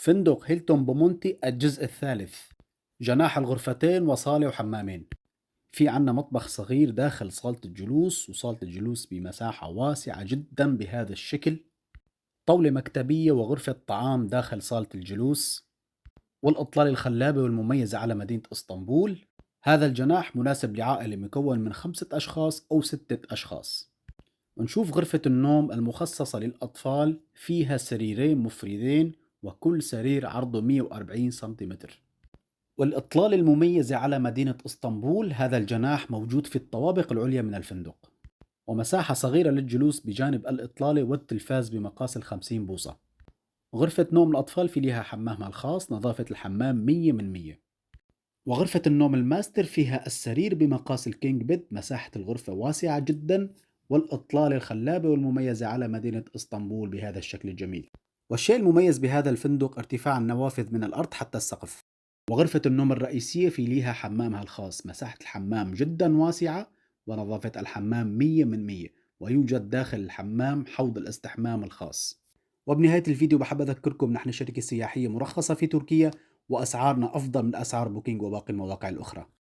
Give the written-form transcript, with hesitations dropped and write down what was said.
فندق هيلتون بومونتي الجزء الثالث. جناح الغرفتين وصالة وحمامين. في عنا مطبخ صغير داخل صالة الجلوس، وصالة الجلوس بمساحة واسعة جدا بهذا الشكل. طاولة مكتبية وغرفة طعام داخل صالة الجلوس، والإطلالة الخلابة والمميزة على مدينة اسطنبول. هذا الجناح مناسب لعائلة مكون من 5 أشخاص أو 6 أشخاص. ونشوف غرفة النوم المخصصة للأطفال، فيها سريرين مفردين وكل سرير عرضه 140 سنتيمتر. والإطلالة المميزة على مدينة اسطنبول، هذا الجناح موجود في الطوابق العليا من الفندق، ومساحة صغيرة للجلوس بجانب الإطلالة والتلفاز بمقاس 50 بوصة. غرفة نوم الأطفال في لها حمامها الخاص، نظافة الحمام 100 من 100. وغرفة النوم الماستر فيها السرير بمقاس الكينج بيد، مساحة الغرفة واسعة جدا، والإطلالة الخلابة والمميزة على مدينة اسطنبول بهذا الشكل الجميل. والشيء المميز بهذا الفندق ارتفاع النوافذ من الأرض حتى السقف. وغرفة النوم الرئيسية في ليها حمامها الخاص، مساحة الحمام جدا واسعة، ونظافة الحمام 100 من 100. ويوجد داخل الحمام حوض الاستحمام الخاص. وبنهاية الفيديو بحب أذكركم نحن شركة سياحية مرخصة في تركيا، وأسعارنا أفضل من أسعار بوكينج وباقي المواقع الأخرى.